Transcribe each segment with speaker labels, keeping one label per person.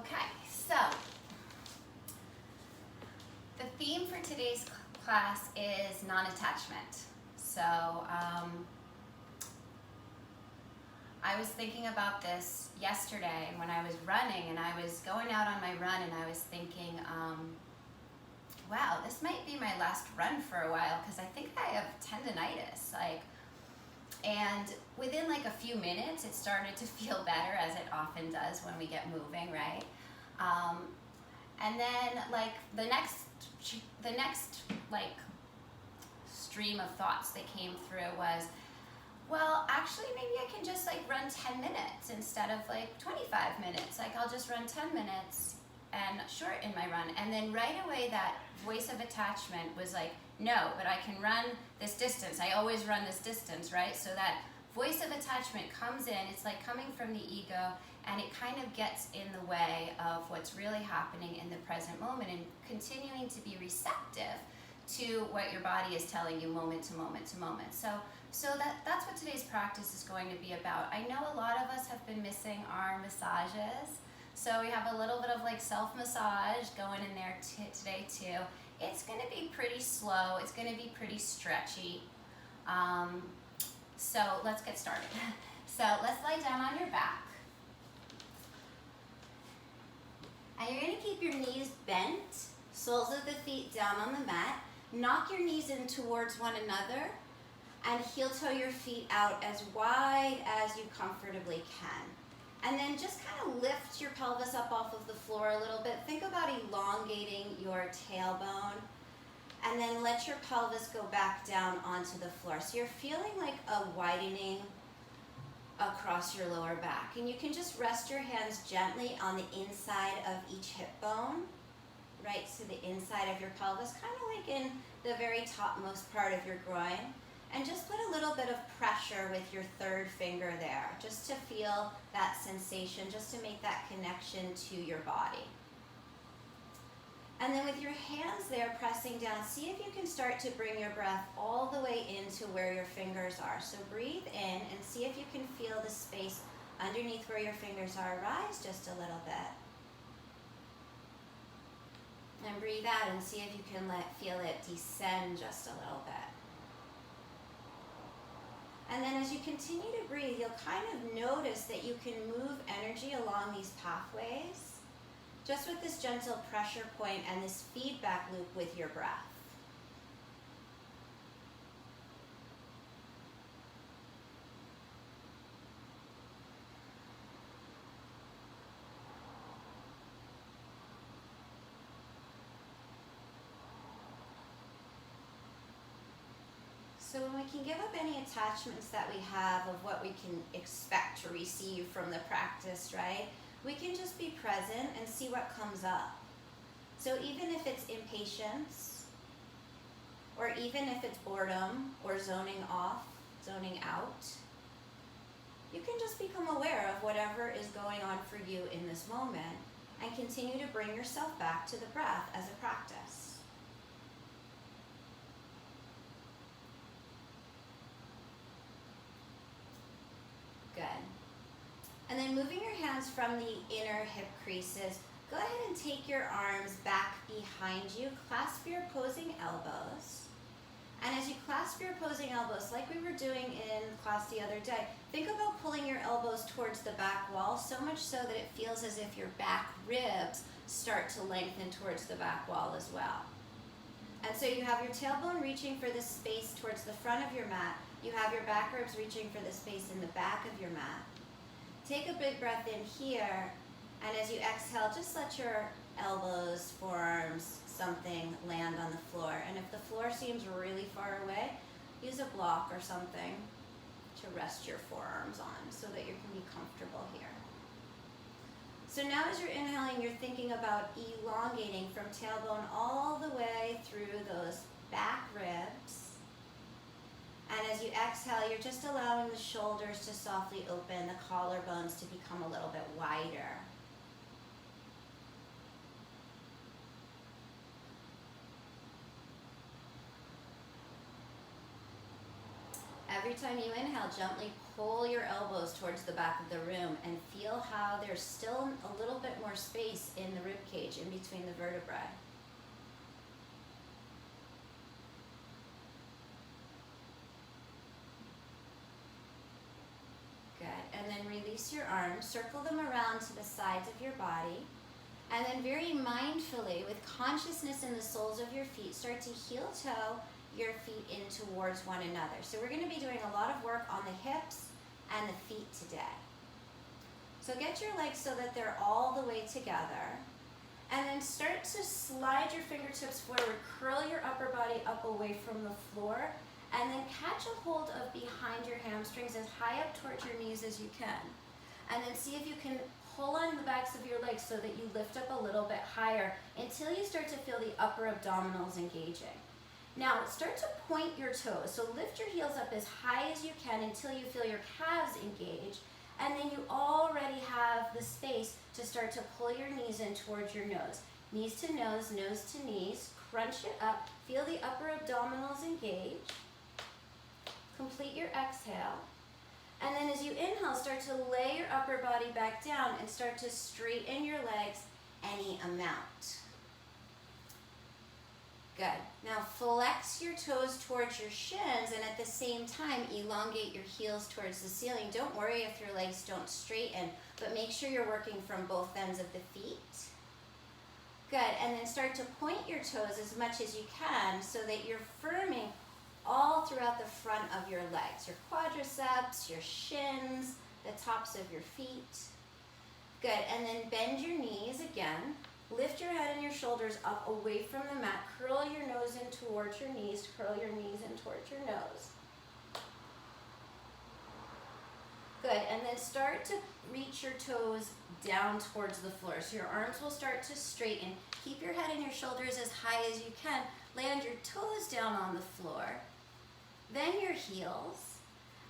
Speaker 1: Okay, so the theme for today's class is non-attachment. So I was thinking about this yesterday when I was running, and I was going out on my run, and I was thinking, wow, this might be my last run for a while because I think I have tendonitis. And within like a few minutes, it started to feel better, as it often does when we get moving, right? And then like the next like stream of thoughts that came through was, well, actually maybe I can just like run 10 minutes instead of like 25 minutes. Like I'll just run 10 minutes and shorten my run. And then right away that voice of attachment was like, no, but I can run this distance. I always run this distance, right? So that voice of attachment comes in, it's like coming from the ego, and it kind of gets in the way of what's really happening in the present moment and continuing to be receptive to what your body is telling you moment to moment to moment. So that's what today's practice is going to be about. I know a lot of us have been missing our massages, so we have a little bit of like self-massage going in there today too. It's going to be pretty slow. It's going to be pretty stretchy. So let's get started. So let's lie down on your back. And you're going to keep your knees bent, soles of the feet down on the mat. Knock your knees in towards one another and heel toe your feet out as wide as you comfortably can. And then just kind of lift your pelvis up off of the floor a little bit. Think about elongating your tailbone. And then let your pelvis go back down onto the floor. So you're feeling like a widening across your lower back. And you can just rest your hands gently on the inside of each hip bone, right to the inside of your pelvis, kind of like in the very topmost part of your groin. And just put a little bit of pressure with your third finger there, just to feel that sensation, just to make that connection to your body. And then with your hands there pressing down, see if you can start to bring your breath all the way into where your fingers are. So breathe in and see if you can feel the space underneath where your fingers are. Rise just a little bit. And breathe out and see if you can feel it descend just a little bit. And then as you continue to breathe, you'll kind of notice that you can move energy along these pathways just with this gentle pressure point and this feedback loop with your breath. So when we can give up any attachments that we have of what we can expect to receive from the practice, right? We can just be present and see what comes up. So even if it's impatience, or even if it's boredom or zoning off, zoning out, you can just become aware of whatever is going on for you in this moment and continue to bring yourself back to the breath as a practice. Good. And then moving your hands from the inner hip creases, go ahead and take your arms back behind you. Clasp your opposing elbows. And as you clasp your opposing elbows, like we were doing in class the other day, think about pulling your elbows towards the back wall, so much so that it feels as if your back ribs start to lengthen towards the back wall as well. And so you have your tailbone reaching for the space towards the front of your mat. You have your back ribs reaching for the space in the back of your mat. Take a big breath in here, and as you exhale, just let your elbows, forearms, something land on the floor. And if the floor seems really far away, use a block or something to rest your forearms on so that you can be comfortable here. So now as you're inhaling, you're thinking about elongating from tailbone all the way through those back ribs. And as you exhale, you're just allowing the shoulders to softly open, the collarbones to become a little bit wider. Every time you inhale, gently pull your elbows towards the back of the room and feel how there's still a little bit more space in the rib cage in between the vertebrae. Good. And then release your arms, circle them around to the sides of your body, and then very mindfully, with consciousness in the soles of your feet, start to heel-toe your feet in towards one another. So we're going to be doing a lot of work on the hips and the feet today. So get your legs so that they're all the way together, and then start to slide your fingertips forward, curl your upper body up away from the floor, and then catch a hold of behind your hamstrings as high up towards your knees as you can. And then see if you can pull on the backs of your legs so that you lift up a little bit higher until you start to feel the upper abdominals engaging. Now start to point your toes. So lift your heels up as high as you can until you feel your calves engage. And then you already have the space to start to pull your knees in towards your nose. Knees to nose to knees. Crunch it up. Feel the upper abdominals engage. Complete your exhale. And then as you inhale, start to lay your upper body back down and start to straighten your legs any amount. Good. Now flex your toes towards your shins and at the same time elongate your heels towards the ceiling. Don't worry if your legs don't straighten, but make sure you're working from both ends of the feet. Good. And then start to point your toes as much as you can so that you're firming all throughout the front of your legs, your quadriceps, your shins, the tops of your feet. Good, and then bend your knees again. Lift your head and your shoulders up away from the mat. Curl your nose in towards your knees. Curl your knees in towards your nose. Good, and then start to reach your toes down towards the floor. So your arms will start to straighten. Keep your head and your shoulders as high as you can. Land your toes down on the floor. Then your heels,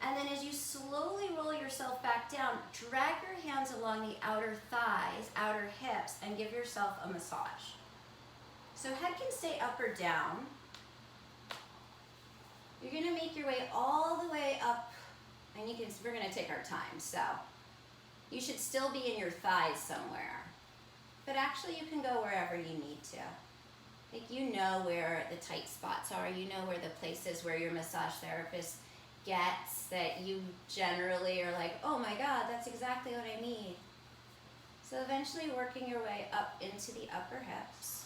Speaker 1: and then as you slowly roll yourself back down, drag your hands along the outer thighs, outer hips, and give yourself a massage. So head can stay up or down. You're going to make your way all the way up, and we're going to take our time, so you should still be in your thighs somewhere. But actually you can go wherever you need to. Like you know where the tight spots are, you know where the places where your massage therapist gets that you generally are like, oh my God, that's exactly what I need. So eventually working your way up into the upper hips.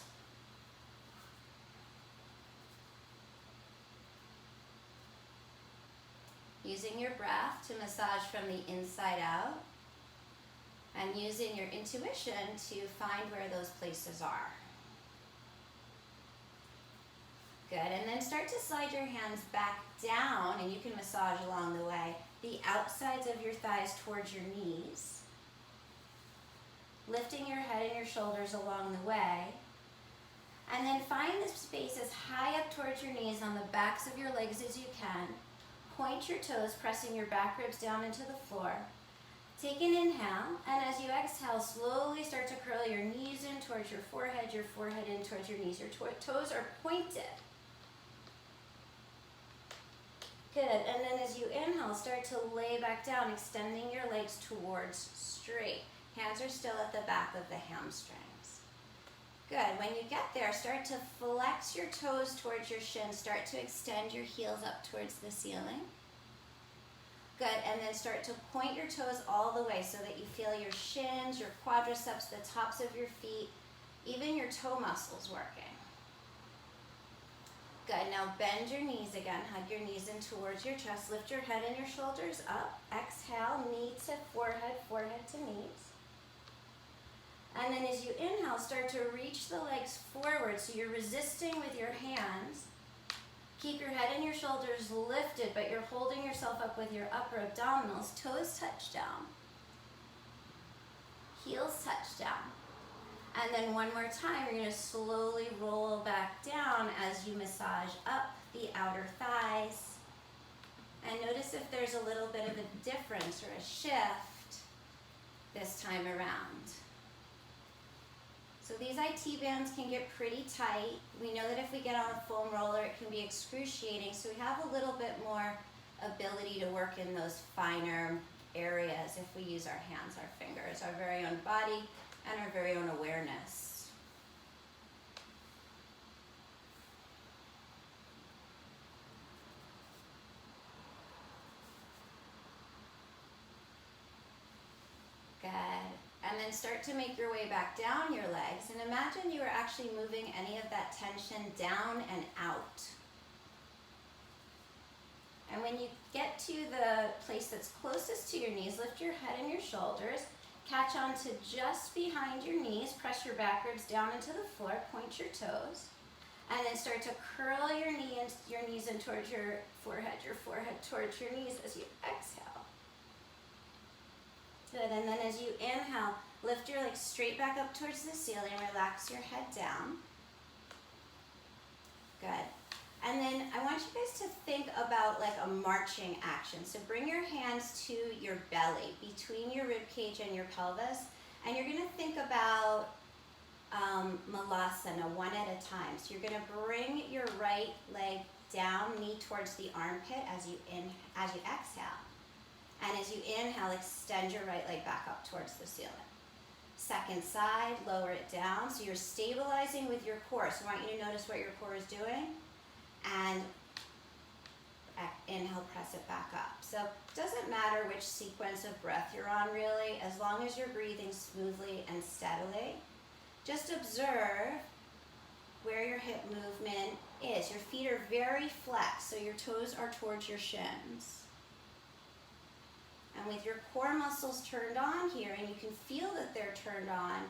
Speaker 1: Using your breath to massage from the inside out and using your intuition to find where those places are. Good, and then start to slide your hands back down, and you can massage along the way, the outsides of your thighs towards your knees. Lifting your head and your shoulders along the way. And then find the space as high up towards your knees on the backs of your legs as you can. Point your toes, pressing your back ribs down into the floor. Take an inhale, and as you exhale, slowly start to curl your knees in towards your forehead in towards your knees. Your toes are pointed. Good, and then as you inhale, start to lay back down, extending your legs towards straight. Hands are still at the back of the hamstrings. Good, when you get there, start to flex your toes towards your shins. Start to extend your heels up towards the ceiling. Good, and then start to point your toes all the way so that you feel your shins, your quadriceps, the tops of your feet, even your toe muscles working. Good, now bend your knees again, hug your knees in towards your chest, lift your head and your shoulders up, exhale, knee to forehead, forehead to knees. And then as you inhale, start to reach the legs forward, so you're resisting with your hands. Keep your head and your shoulders lifted, but you're holding yourself up with your upper abdominals, toes touch down, heels touch down. And then one more time, you're going to slowly roll back down as you massage up the outer thighs. And notice if there's a little bit of a difference or a shift this time around. So these IT bands can get pretty tight. We know that if we get on a foam roller, it can be excruciating. So we have a little bit more ability to work in those finer areas if we use our hands, our fingers, our very own body, and our very own awareness. Good. And then start to make your way back down your legs, and imagine you are actually moving any of that tension down and out. And when you get to the place that's closest to your knees, lift your head and your shoulders, catch on to just behind your knees, press your backwards down into the floor, point your toes, and then start to curl your knees in towards your forehead towards your knees as you exhale. Good, and then as you inhale, lift your legs straight back up towards the ceiling, relax your head down. Good. And then I want you guys to think about like a marching action. So bring your hands to your belly, between your rib cage and your pelvis, and you're gonna think about Malasana one at a time. So you're gonna bring your right leg down, knee towards the armpit as you exhale. And as you inhale, extend your right leg back up towards the ceiling. Second side, lower it down. So you're stabilizing with your core. So I want you to notice what your core is doing. And inhale, press it back up. So it doesn't matter which sequence of breath you're on really, as long as you're breathing smoothly and steadily. Just observe where your hip movement is. Your feet are very flexed, so your toes are towards your shins. And with your core muscles turned on here, and you can feel that they're turned on,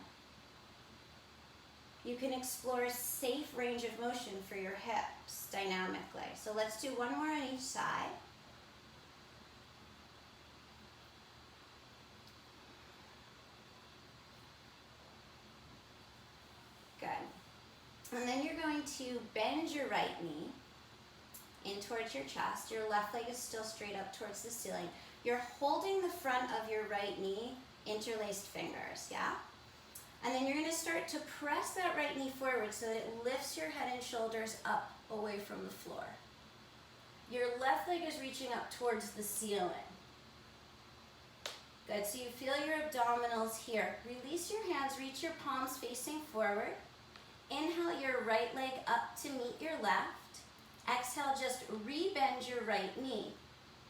Speaker 1: you can explore a safe range of motion for your hips dynamically. So let's do one more on each side. Good. And then you're going to bend your right knee in towards your chest. Your left leg is still straight up towards the ceiling. You're holding the front of your right knee, interlaced fingers, yeah? And then you're gonna start to press that right knee forward so that it lifts your head and shoulders up away from the floor. Your left leg is reaching up towards the ceiling. Good, so you feel your abdominals here. Release your hands, reach your palms facing forward. Inhale your right leg up to meet your left. Exhale, just re-bend your right knee.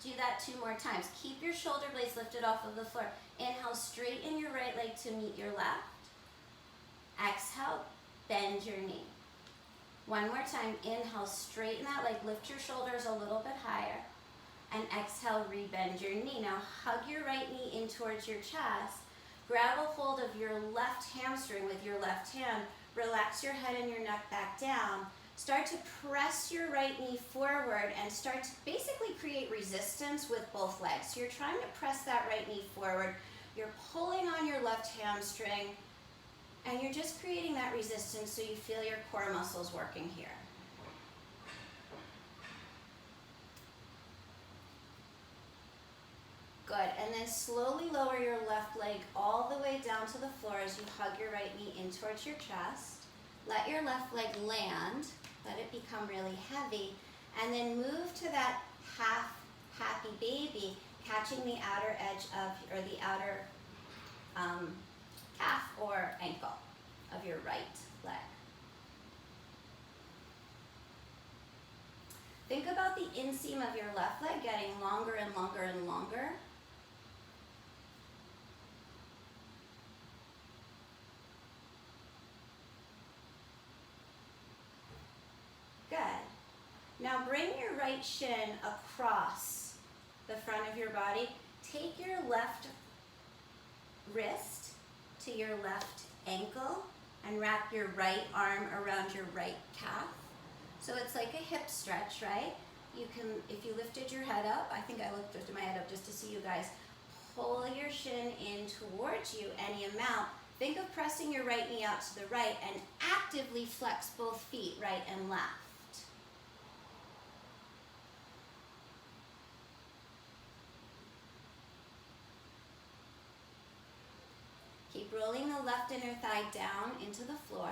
Speaker 1: Do that 2 more times. Keep your shoulder blades lifted off of the floor. Inhale, straighten your right leg to meet your left. Exhale, bend your knee. 1 more time. Inhale, straighten that leg, lift your shoulders a little bit higher. And exhale, re-bend your knee. Now hug your right knee in towards your chest. Grab a hold of your left hamstring with your left hand. Relax your head and your neck back down. Start to press your right knee forward and start to basically create resistance with both legs. So you're trying to press that right knee forward. You're pulling on your left hamstring, and you're just creating that resistance so you feel your core muscles working here. Good, and then slowly lower your left leg all the way down to the floor as you hug your right knee in towards your chest. Let your left leg land, let it become really heavy, and then move to that half happy baby, catching the outer edge of, or the outer calf or ankle of your right leg. Think about the inseam of your left leg getting longer and longer and longer. Good. Now bring your right shin across the front of your body. Take your left wrist to your left ankle and wrap your right arm around your right calf. So it's like a hip stretch, right? You can, if you lifted your head up, I think I lifted my head up just to see you guys, pull your shin in towards you any amount. Think of pressing your right knee out to the right and actively flex both feet, right and left. Keep rolling the left inner thigh down into the floor.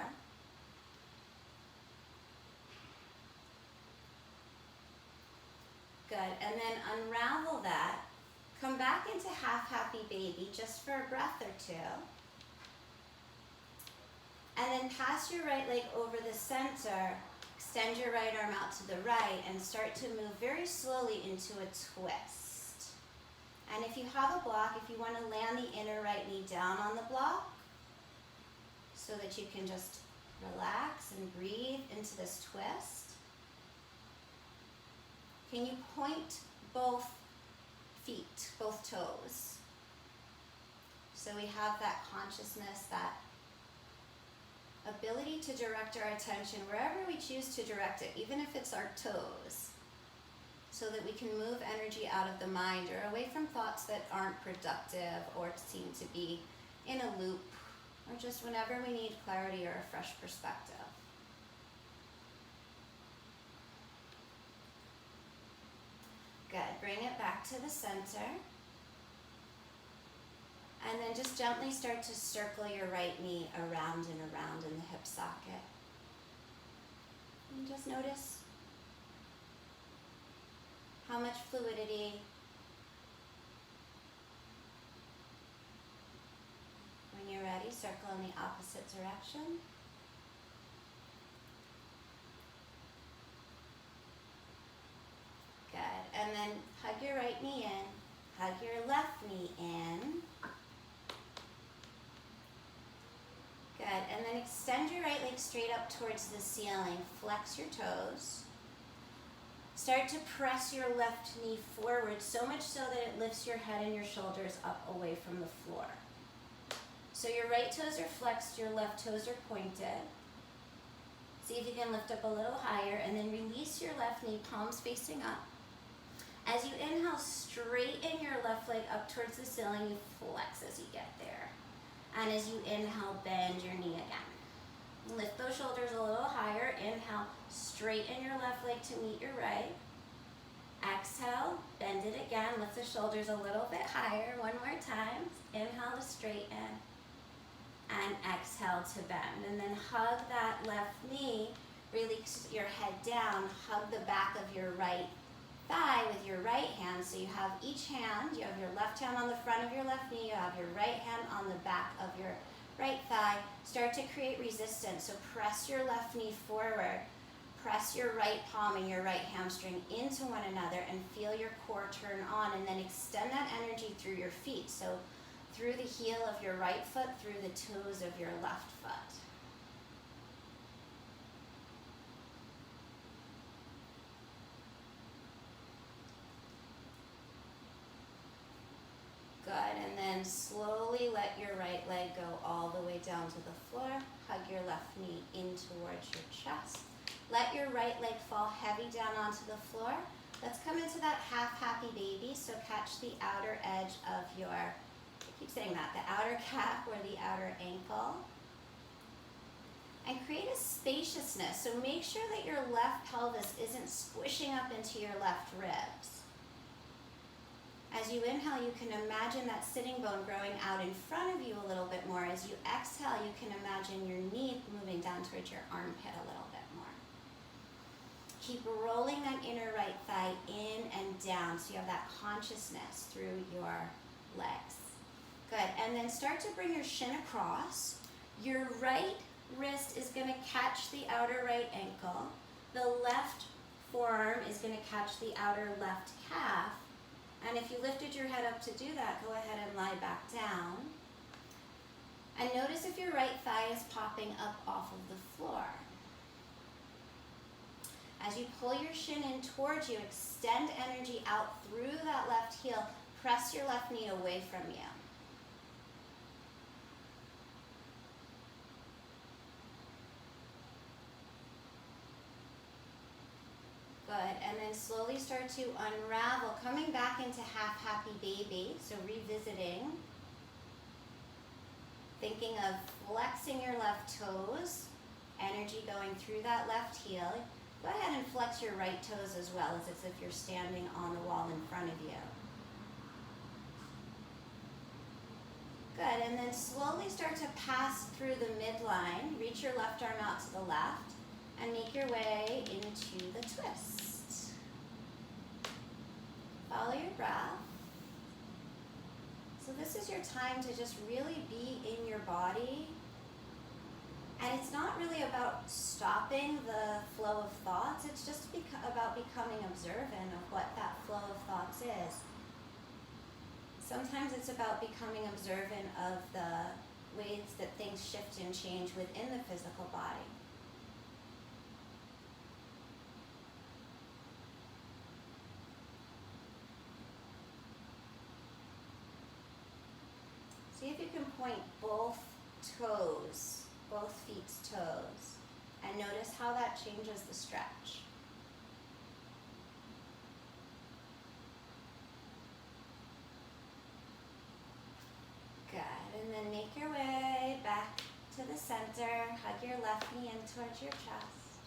Speaker 1: Good. Good. And then unravel that. Come back into half happy baby just for a breath or two. And then pass your right leg over the center. Extend your right arm out to the right and start to move very slowly into a twist. And if you have a block, if you want to land the inner right knee down on the block so that you can just relax and breathe into this twist. Can you point both feet, both toes? So we have that consciousness, that ability to direct our attention wherever we choose to direct it, even if it's our toes, so that we can move energy out of the mind or away from thoughts that aren't productive or seem to be in a loop, or just whenever we need clarity or a fresh perspective. Good. Bring it back to the center. And then just gently start to circle your right knee around and around in the hip socket. And just notice how much fluidity. When you're ready, circle in the opposite direction. Good. And then hug your right knee in, hug your left knee in. Good. And then extend your right leg straight up towards the ceiling. Flex your toes. Start to press your left knee forward, so much so that it lifts your head and your shoulders up away from the floor. So your right toes are flexed, your left toes are pointed. See if you can lift up a little higher, and then release your left knee, palms facing up. As you inhale, straighten your left leg up towards the ceiling. You flex as you get there. And as you inhale, bend your knee again. Lift those shoulders a little higher. Inhale, straighten your left leg to meet your right. Exhale, bend it again. Lift the shoulders a little bit higher. One more time. Inhale to straighten. And exhale to bend. And then hug that left knee. Release your head down. Hug the back of your right thigh with your right hand. So you have each hand. You have your left hand on the front of your left knee. You have your right hand on the back of your right thigh. Start to create resistance. So press your left knee forward. Press your right palm and your right hamstring into one another and feel your core turn on, and then extend that energy through your feet. So through the heel of your right foot, through the toes of your left foot. Good, and then slowly let your right leg go all the way down to the floor. Hug your left knee in towards your chest. Let your right leg fall heavy down onto the floor. Let's come into that half happy baby. So catch the outer edge of your, I keep saying that, the outer calf or the outer ankle. And create a spaciousness. So make sure that your left pelvis isn't squishing up into your left ribs. As you inhale, you can imagine that sitting bone growing out in front of you a little bit more. As you exhale, you can imagine your knee moving down towards your armpit a little bit more. Keep rolling that inner right thigh in and down so you have that consciousness through your legs. Good, and then start to bring your shin across. Your right wrist is going to catch the outer right ankle. The left forearm is going to catch the outer left calf. And if you lifted your head up to do that, go ahead and lie back down. And notice if your right thigh is popping up off of the floor. As you pull your shin in towards you, extend energy out through that left heel. Press your left knee away from you. Good, and then slowly start to unravel, coming back into half happy baby. So revisiting, thinking of flexing your left toes, energy going through that left heel. Go ahead and flex your right toes as well, as if you're standing on the wall in front of you. Good, and then slowly start to pass through the midline. Reach your left arm out to the left and make your way into the twist. Follow your breath. So this is your time to just really be in your body. And it's not really about stopping the flow of thoughts. It's just about becoming observant of what that flow of thoughts is. Sometimes it's about becoming observant of the ways that things shift and change within the physical body. See if you can point both toes, both feet's toes, and notice how that changes the stretch. Good, and then make your way back to the center. Hug your left knee in towards your chest.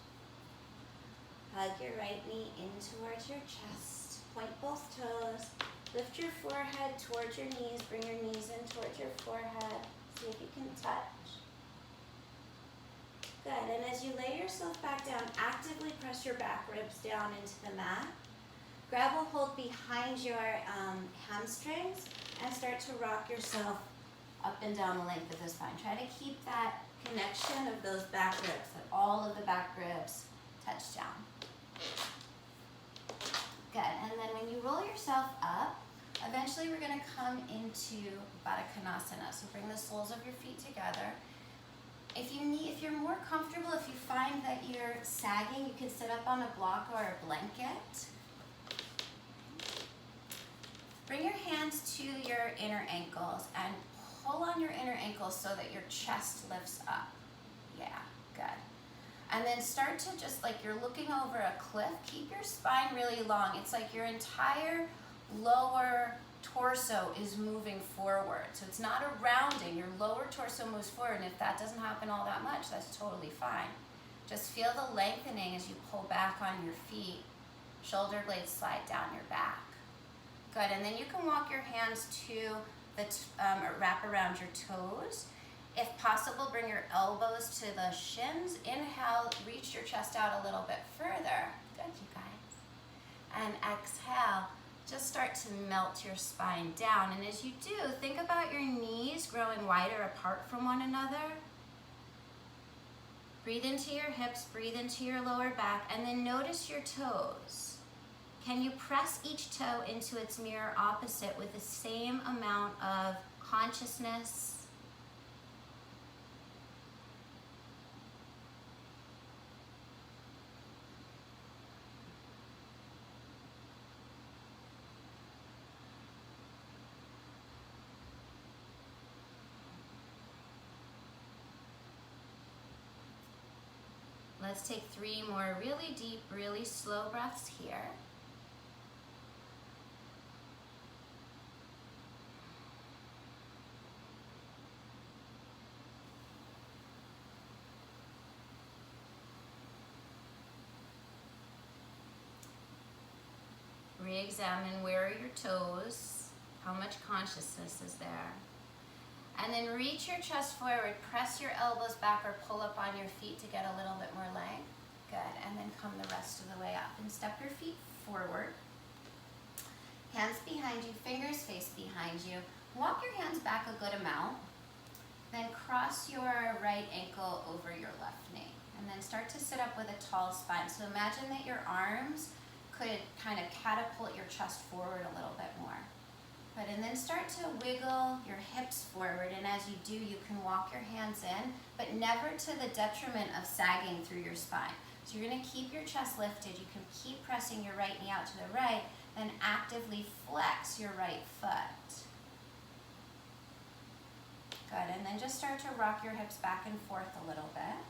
Speaker 1: Hug your right knee in towards your chest. Point both toes. Lift your forehead towards your knees. Bring your knees in towards your forehead. See if you can touch. Good, and as you lay yourself back down, actively press your back ribs down into the mat. Grab a hold behind your hamstrings and start to rock yourself up and down the length of the spine. Try to keep that connection of those back ribs, that all of the back ribs touch down. Good, and then when you roll yourself up, eventually we're gonna come into Baddha Konasana. So bring the soles of your feet together. If you're more comfortable, if you find that you're sagging, you can sit up on a block or a blanket. Bring your hands to your inner ankles and pull on your inner ankles so that your chest lifts up. Yeah, good. And then start to just like you're looking over a cliff, keep your spine really long. It's like your entire lower torso is moving forward. So it's not a rounding, your lower torso moves forward, and if that doesn't happen all that much, that's totally fine. Just feel the lengthening as you pull back on your feet. Shoulder blades slide down your back. Good, and then you can walk your hands to the wrap around your toes. If possible, bring your elbows to the shins. Inhale, reach your chest out a little bit further. Good, you guys. And exhale, just start to melt your spine down. And as you do, think about your knees growing wider apart from one another. Breathe into your hips, breathe into your lower back, and then notice your toes. Can you press each toe into its mirror opposite with the same amount of consciousness? Let's take 3 more really deep, really slow breaths here. Re-examine where are your toes, how much consciousness is there. And then reach your chest forward, press your elbows back or pull up on your feet to get a little bit more length. Good, and then come the rest of the way up and step your feet forward. Hands behind you, fingers face behind you. Walk your hands back a good amount. Then cross your right ankle over your left knee. And then start to sit up with a tall spine. So imagine that your arms could kind of catapult your chest forward a little bit more. Good, and then start to wiggle your hips forward, and as you do, you can walk your hands in, but never to the detriment of sagging through your spine. So you're gonna keep your chest lifted, you can keep pressing your right knee out to the right, then actively flex your right foot. Good, and then just start to rock your hips back and forth a little bit.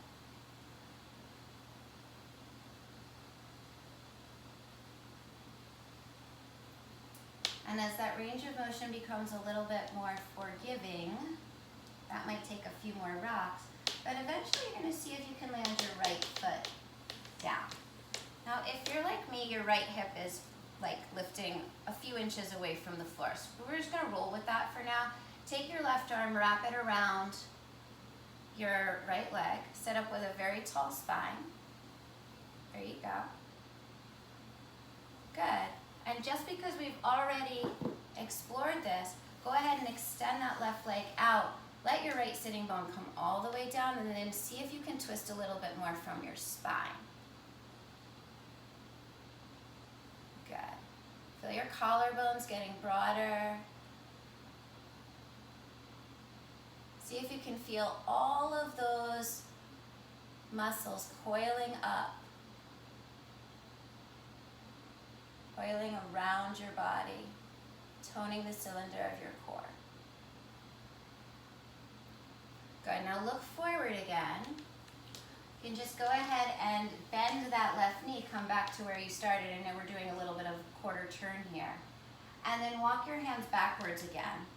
Speaker 1: And as that range of motion becomes a little bit more forgiving, that might take a few more rocks, but eventually you're gonna see if you can land your right foot down. Now, if you're like me, your right hip is like lifting a few inches away from the floor. So we're just gonna roll with that for now. Take your left arm, wrap it around your right leg, sit up with a very tall spine. There you go. Good. And just because we've already explored this, go ahead and extend that left leg out. Let your right sitting bone come all the way down, and then see if you can twist a little bit more from your spine. Good. Feel your collarbones getting broader. See if you can feel all of those muscles coiling up, coiling around your body, toning the cylinder of your core. Good, now look forward again. You can just go ahead and bend that left knee, come back to where you started. I know we're doing a little bit of quarter turn here. And then walk your hands backwards again.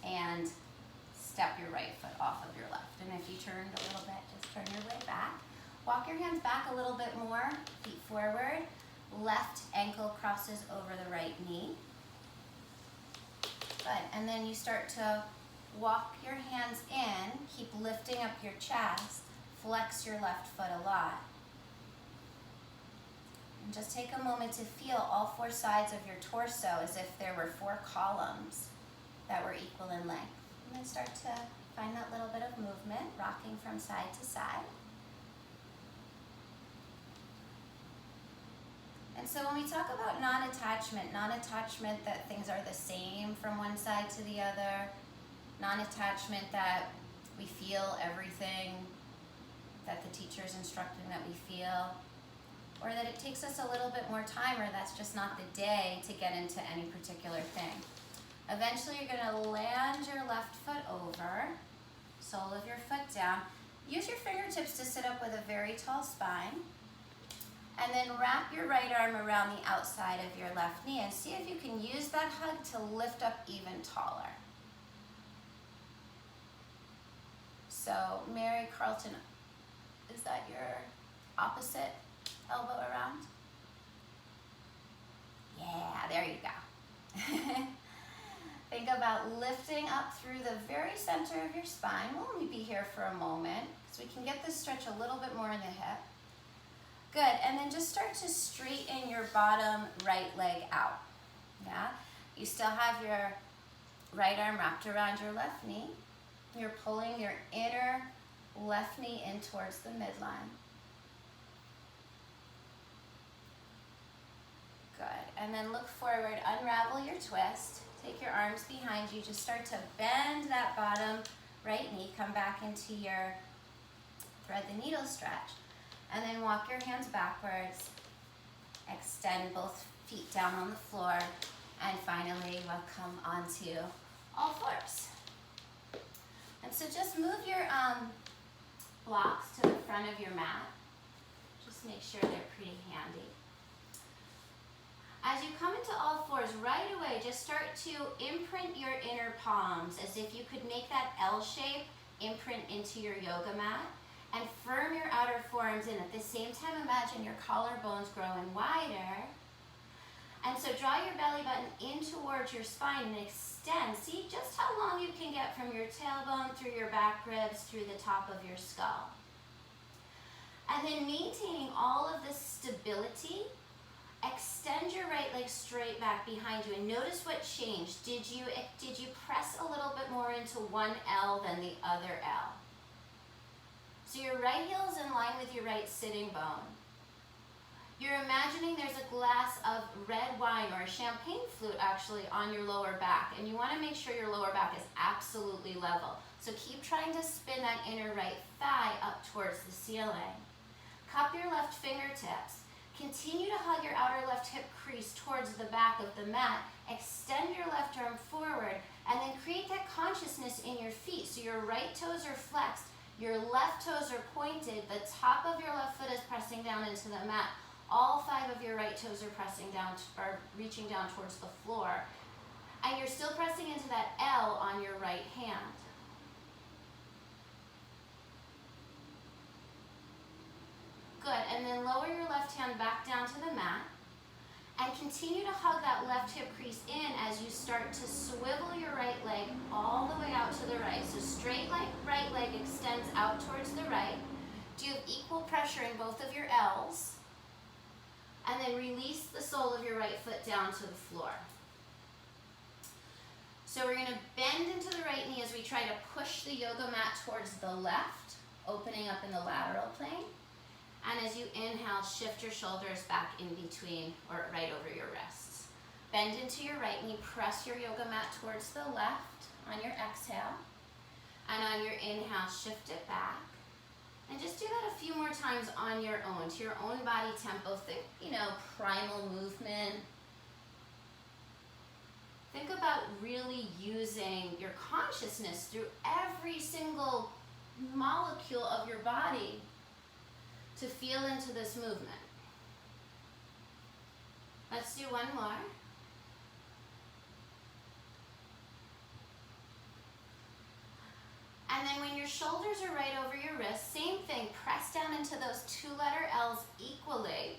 Speaker 1: And step your right foot off of your left. And if you turned a little bit, just turn your way back. Walk your hands back a little bit more, feet forward. Left ankle crosses over the right knee. Good, and then you start to walk your hands in, keep lifting up your chest, flex your left foot a lot. And just take a moment to feel all four sides of your torso as if there were four columns that were equal in length. And then start to find that little bit of movement, rocking from side to side. And so when we talk about non-attachment that things are the same from one side to the other, non-attachment that we feel everything that the teacher is instructing that we feel, or that it takes us a little bit more time, or that's just not the day to get into any particular thing. Eventually you're going to land your left foot over, sole of your foot down. Use your fingertips to sit up with a very tall spine. And then wrap your right arm around the outside of your left knee and see if you can use that hug to lift up even taller. So, Mary Carlton, is that your opposite elbow around? Yeah, there you go. Think about lifting up through the very center of your spine. We'll only be here for a moment because we can get this stretch a little bit more in the hip. Good, and then just start to straighten your bottom right leg out. Yeah, you still have your right arm wrapped around your left knee. You're pulling your inner left knee in towards the midline. Good, and then look forward, unravel your twist. Take your arms behind you, just start to bend that bottom right knee, come back into your thread the needle stretch. And then walk your hands backwards, extend both feet down on the floor, and finally we'll come onto all fours. And so just move your blocks to the front of your mat. Just make sure they're pretty handy. As you come into all fours, right away, just start to imprint your inner palms as if you could make that L shape imprint into your yoga mat. And firm your outer forearms in. At the same time, imagine your collarbones growing wider. And so draw your belly button in towards your spine and extend. See just how long you can get from your tailbone through your back ribs, through the top of your skull. And then maintaining all of this stability, extend your right leg straight back behind you and notice what changed. Did you press a little bit more into one L than the other L? So your right heel is in line with your right sitting bone. You're imagining there's a glass of red wine or a champagne flute actually on your lower back, and you want to make sure your lower back is absolutely level. So keep trying to spin that inner right thigh up towards the ceiling. Cup your left fingertips. Continue to hug your outer left hip crease towards the back of the mat. Extend your left arm forward, and then create that consciousness in your feet. So your right toes are flexed. Your left toes are pointed, the top of your left foot is pressing down into the mat. All 5 of your right toes are pressing down, or reaching down towards the floor. And you're still pressing into that L on your right hand. Good, and then lower your left hand back down to the mat. And continue to hug that left hip crease in as you start to swivel your right leg all the way out to the right. So straight right leg extends out towards the right. Do you have equal pressure in both of your L's? And then release the sole of your right foot down to the floor. So we're gonna bend into the right knee as we try to push the yoga mat towards the left, opening up in the lateral plane. And as you inhale, shift your shoulders back in between or right over your wrists. Bend into your right knee, press your yoga mat towards the left on your exhale. And on your inhale, shift it back. And just do that a few more times on your own, to your own body tempo. Think, primal movement. Think about really using your consciousness through every single molecule of your body to feel into this movement. Let's do one more. And then when your shoulders are right over your wrists, same thing, press down into those two-letter L's equally.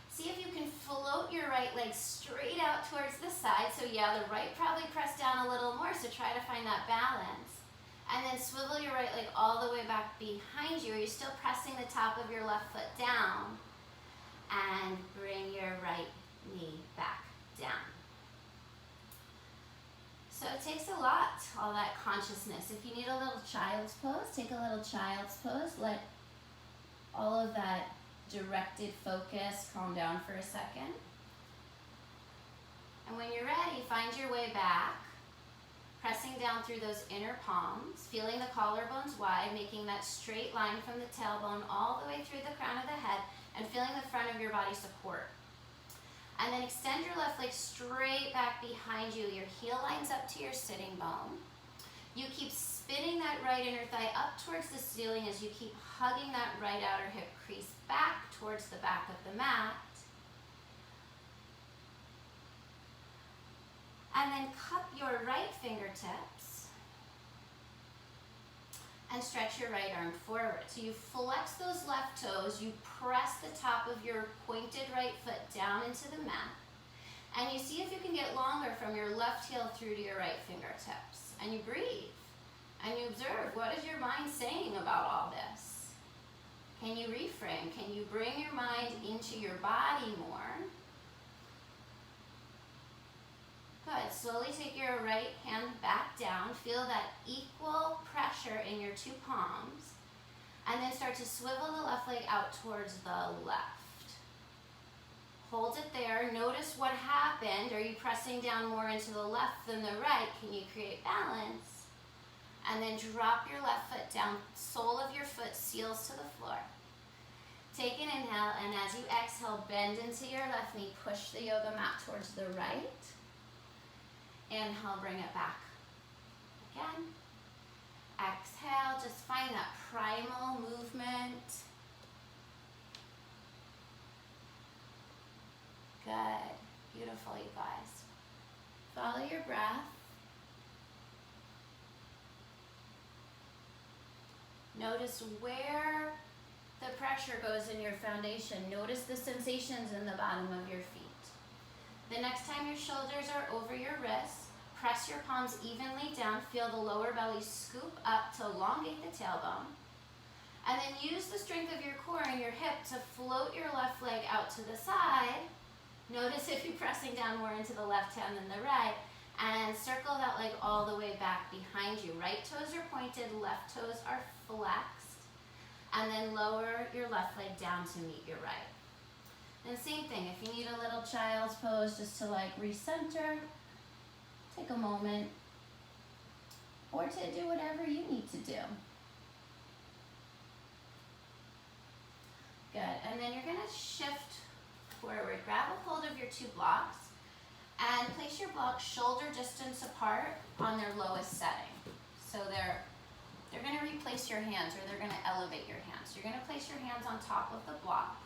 Speaker 1: See if you can float your right leg straight out towards the side. So yeah, the right probably pressed down a little more, so try to find that balance. And then swivel your right leg all the way back behind you. Are you still pressing the top of your left foot down? And bring your right knee back down. So it takes a lot, all that consciousness. If you need a little child's pose, take a little child's pose. Let all of that directed focus calm down for a second. And when you're ready, find your way back, pressing down through those inner palms, feeling the collarbones wide, making that straight line from the tailbone all the way through the crown of the head, and feeling the front of your body support. And then extend your left leg straight back behind you. Your heel lines up to your sitting bone. You keep spinning that right inner thigh up towards the ceiling as you keep hugging that right outer hip crease back towards the back of the mat. And then cup your right fingertips and stretch your right arm forward. So you flex those left toes, you press the top of your pointed right foot down into the mat, and you see if you can get longer from your left heel through to your right fingertips. And you breathe, and you observe, what is your mind saying about all this? Can you reframe? Can you bring your mind into your body more? Good. Slowly take your right hand back down. Feel that equal pressure in your two palms. And then start to swivel the left leg out towards the left. Hold it there. Notice what happened. Are you pressing down more into the left than the right? Can you create balance? And then drop your left foot down. Sole of your foot seals to the floor. Take an inhale, and as you exhale, bend into your left knee. Push the yoga mat towards the right. Inhale, bring it back. Again. Exhale, just find that primal movement. Good. Beautiful, you guys. Follow your breath. Notice where the pressure goes in your foundation. Notice the sensations in the bottom of your feet. The next time your shoulders are over your wrists, press your palms evenly down. Feel the lower belly scoop up to elongate the tailbone. And then use the strength of your core and your hip to float your left leg out to the side. Notice if you're pressing down more into the left hand than the right. And circle that leg all the way back behind you. Right toes are pointed, left toes are flexed. And then lower your left leg down to meet your right. And same thing, if you need a little child's pose just to recenter, take a moment, or to do whatever you need to do. Good, and then you're gonna shift forward. Grab a hold of your two blocks and place your blocks shoulder distance apart on their lowest setting. So they're gonna replace your hands, or they're gonna elevate your hands. You're gonna place your hands on top of the block.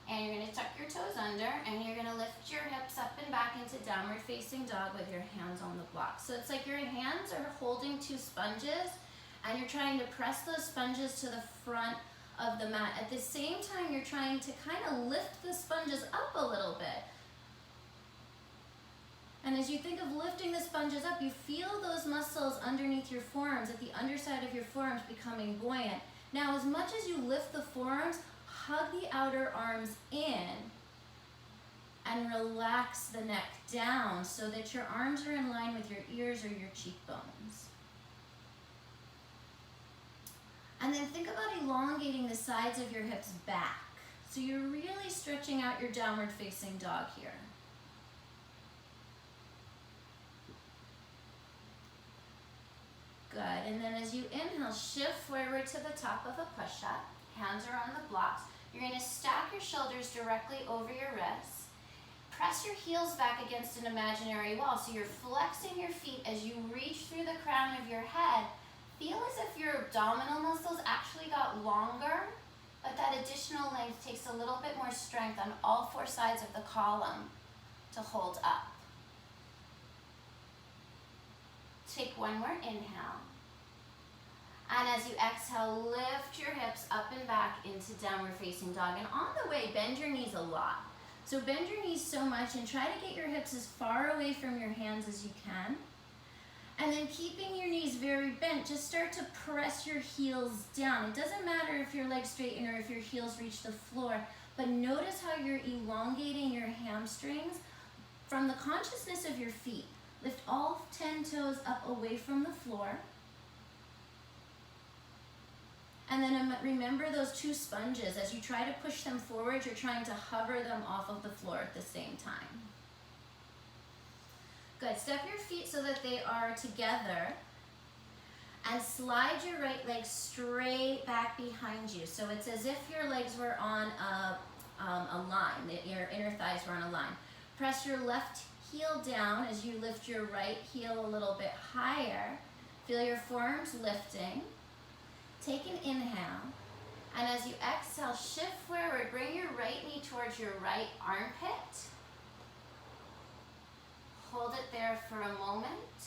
Speaker 1: And you're going to tuck your toes under, and you're going to lift your hips up and back into downward facing dog with your hands on the block. So it's like your hands are holding two sponges, and you're trying to press those sponges to the front of the mat. At the same time, you're trying to kind of lift the sponges up a little bit. And as you think of lifting the sponges up, you feel those muscles underneath your forearms, at the underside of your forearms, becoming buoyant. Now, as much as you lift the forearms,
Speaker 2: hug the outer arms in and relax the neck down so that your arms are in line with your ears or your cheekbones. And then think about elongating the sides of your hips back. So you're really stretching out your downward facing dog here. Good, and then as you inhale, shift forward to the top of a push-up. Hands are on the blocks. You're gonna stack your shoulders directly over your wrists. Press your heels back against an imaginary wall. So you're flexing your feet as you reach through the crown of your head. Feel as if your abdominal muscles actually got longer, but that additional length takes a little bit more strength on all four sides of the column to hold up. Take one more inhale. And as you exhale, lift your hips up and back into downward facing dog. And on the way, bend your knees a lot. So bend your knees so much and try to get your hips as far away from your hands as you can. And then keeping your knees very bent, just start to press your heels down. It doesn't matter if your legs straighten or if your heels reach the floor, but notice how you're elongating your hamstrings from the consciousness of your feet. Lift all 10 toes up away from the floor. And then remember those two sponges. As you try to push them forward, you're trying to hover them off of the floor at the same time. Good, step your feet so that they are together and slide your right leg straight back behind you. So it's as if your legs were on a line, that your inner thighs were on a line. Press your left heel down as you lift your right heel a little bit higher. Feel your forearms lifting. Take an inhale. And as you exhale, shift forward. Bring your right knee towards your right armpit. Hold it there for a moment.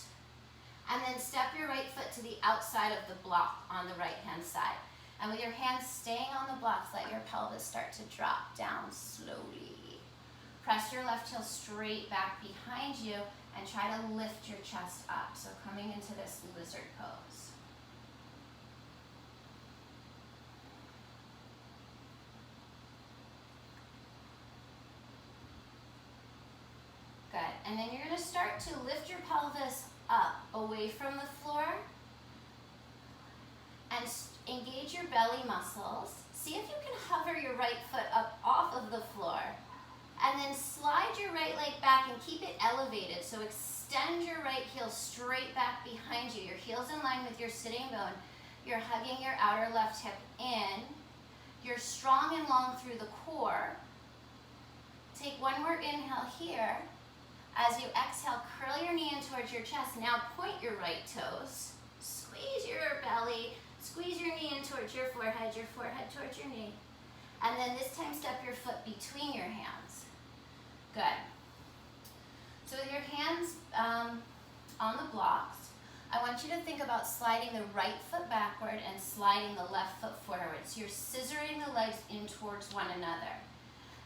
Speaker 2: And then step your right foot to the outside of the block on the right-hand side. And with your hands staying on the blocks, let your pelvis start to drop down slowly. Press your left heel straight back behind you and try to lift your chest up. So coming into this lizard pose. Good, and then you're gonna start to lift your pelvis up away from the floor and engage your belly muscles. See if you can hover your right foot up off of the floor and then slide your right leg back and keep it elevated. So extend your right heel straight back behind you. Your heel's in line with your sitting bone. You're hugging your outer left hip in. You're strong and long through the core. Take one more inhale here. As you exhale, curl your knee in towards your chest. Now point your right toes. Squeeze your belly. Squeeze your knee in towards your forehead towards your knee. And then this time step your foot between your hands. Good. So with your hands on the blocks, I want you to think about sliding the right foot backward and sliding the left foot forward. So you're scissoring the legs in towards one another.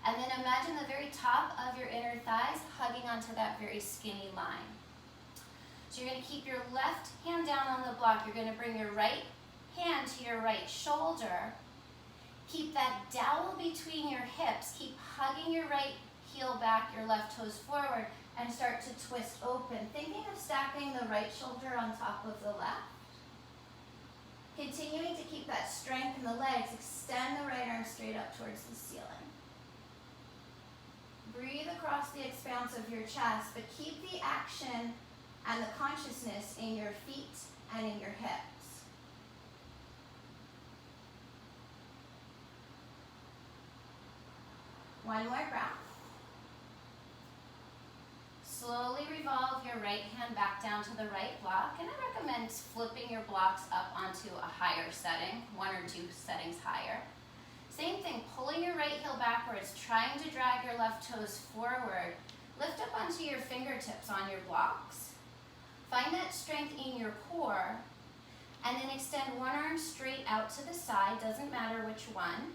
Speaker 2: And then imagine the very top of your inner thighs hugging onto that very skinny line. So you're going to keep your left hand down on the block. You're going to bring your right hand to your right shoulder. Keep that dowel between your hips. Keep hugging your right heel back, your left toes forward, and start to twist open. Thinking of stacking the right shoulder on top of the left. Continuing to keep that strength in the legs. Extend the right arm straight up towards the ceiling. Breathe across the expanse of your chest, but keep the action and the consciousness in your feet and in your hips. One more breath. Slowly revolve your right hand back down to the right block, and I recommend flipping your blocks up onto a higher setting, one or two settings higher. Same thing, pulling your right heel backwards, trying to drag your left toes forward. Lift up onto your fingertips on your blocks. Find that strength in your core, and then extend one arm straight out to the side, doesn't matter which one.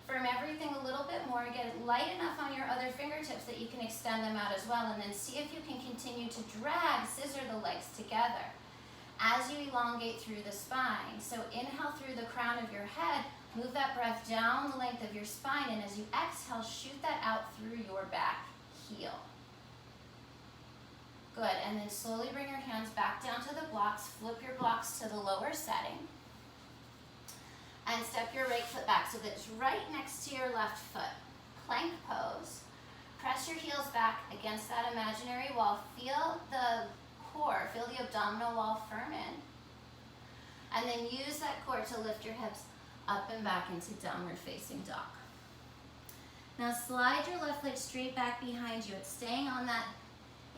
Speaker 2: Firm everything a little bit more, get it light enough on your other fingertips that you can extend them out as well, and then see if you can continue to drag, scissor the legs together as you elongate through the spine. So inhale through the crown of your head, Move that breath down the length of your spine, and as you exhale, shoot that out through your back heel. Good, and then slowly bring your hands back down to the blocks. Flip your blocks to the lower setting. And step your right foot back so that it's right next to your left foot. Plank pose. Press your heels back against that imaginary wall. Feel the core, feel the abdominal wall firm in. And then use that core to lift your hips up and back into downward facing dog. Now slide your left leg straight back behind you. It's staying on that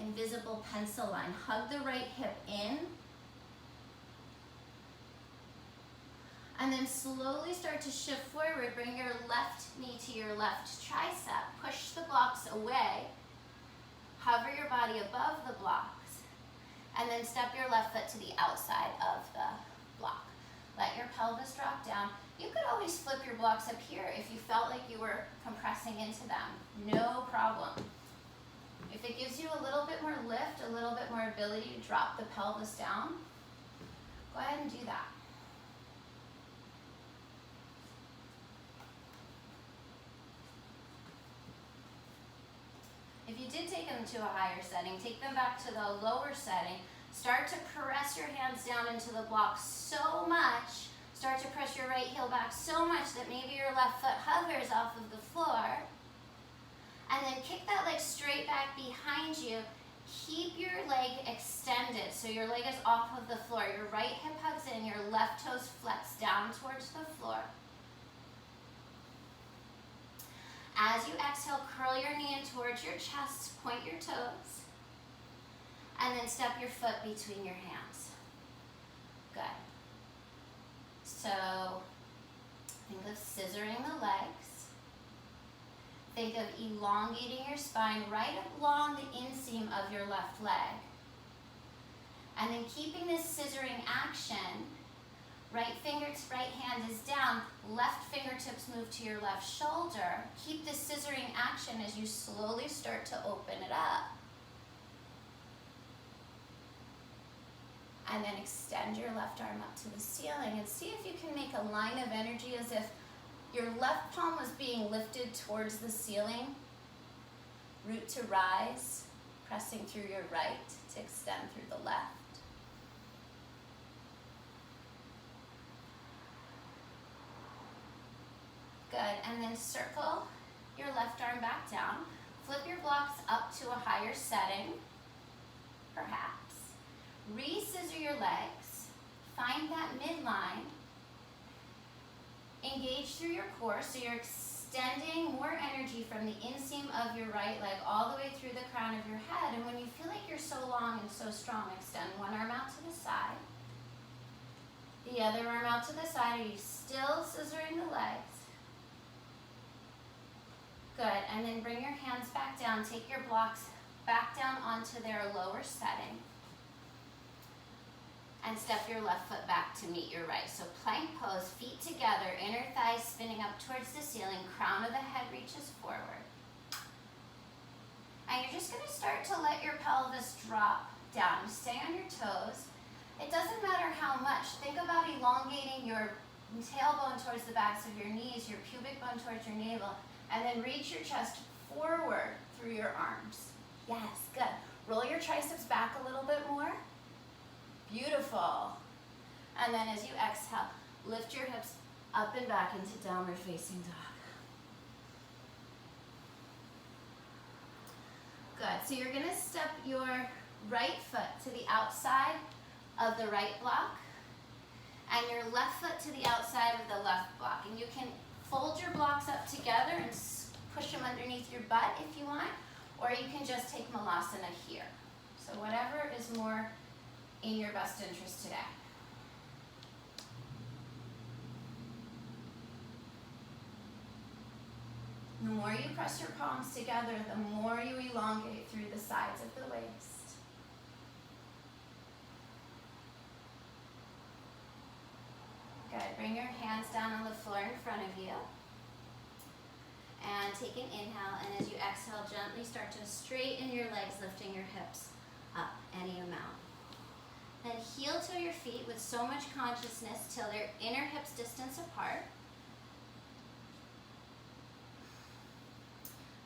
Speaker 2: invisible pencil line. Hug the right hip in. And then slowly start to shift forward. Bring your left knee to your left tricep. Push the blocks away. Hover your body above the blocks. And then step your left foot to the outside of the block. Let your pelvis drop down. You could always flip your blocks up here if you felt like you were compressing into them. No problem. If it gives you a little bit more lift, a little bit more ability to drop the pelvis down, go ahead and do that. If you did take them to a higher setting, take them back to the lower setting. Start to press your hands down into the block so much. Start to press your right heel back so much that maybe your left foot hovers off of the floor. And then kick that leg straight back behind you. Keep your leg extended so your leg is off of the floor. Your right hip hugs in, your left toes flex down towards the floor. As you exhale, curl your knee in towards your chest, point your toes, and then step your foot between your hands. Good. So, think of scissoring the legs. Think of elongating your spine right along the inseam of your left leg. And then keeping this scissoring action, right hand is down, left fingertips move to your left shoulder. Keep this scissoring action as you slowly start to open it up. And then extend your left arm up to the ceiling and see if you can make a line of energy as if your left palm was being lifted towards the ceiling. Root to rise, pressing through your right to extend through the left. Good, and then circle your left arm back down. Flip your blocks up to a higher setting, perhaps. Re-scissor your legs. Find that midline. Engage through your core so you're extending more energy from the inseam of your right leg all the way through the crown of your head. And when you feel like you're so long and so strong, extend one arm out to the side. The other arm out to the side. Are you still scissoring the legs? Good, and then bring your hands back down. Take your blocks back down onto their lower setting. And step your left foot back to meet your right. So plank pose, feet together, inner thighs spinning up towards the ceiling, crown of the head reaches forward. And you're just gonna start to let your pelvis drop down. Stay on your toes. It doesn't matter how much. Think about elongating your tailbone towards the backs of your knees, your pubic bone towards your navel, and then reach your chest forward through your arms. Yes, good. Roll your triceps back a little bit more. Beautiful. And then as you exhale, lift your hips up and back into downward facing dog. Good. So you're gonna step your right foot to the outside of the right block and your left foot to the outside of the left block. And you can fold your blocks up together and push them underneath your butt if you want, or you can just take Malasana here. So whatever is more in your best interest today. The more you press your palms together, the more you elongate through the sides of the waist. Good, bring your hands down on the floor in front of you. And take an inhale, and as you exhale, gently start to straighten your legs, lifting your hips up any amount. Then heel to your feet with so much consciousness till they're inner hips distance apart.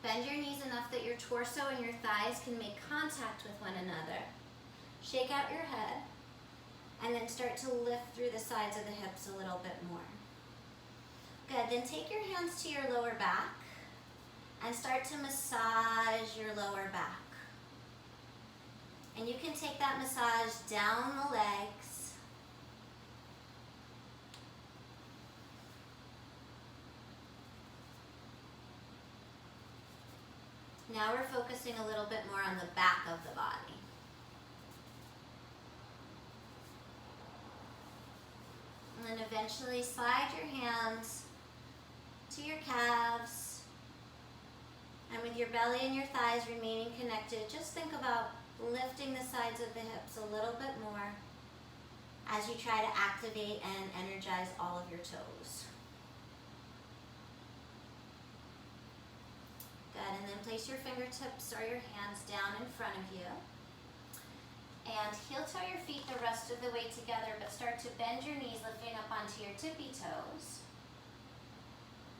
Speaker 2: Bend your knees enough that your torso and your thighs can make contact with one another. Shake out your head, and then start to lift through the sides of the hips a little bit more. Good, then take your hands to your lower back and start to massage your lower back. And you can take that massage down the legs. Now we're focusing a little bit more on the back of the body. And then eventually slide your hands to your calves. And with your belly and your thighs remaining connected, just think about lifting the sides of the hips a little bit more as you try to activate and energize all of your toes. Good, and then place your fingertips or your hands down in front of you. And heel toe your feet the rest of the way together, but start to bend your knees, lifting up onto your tippy toes.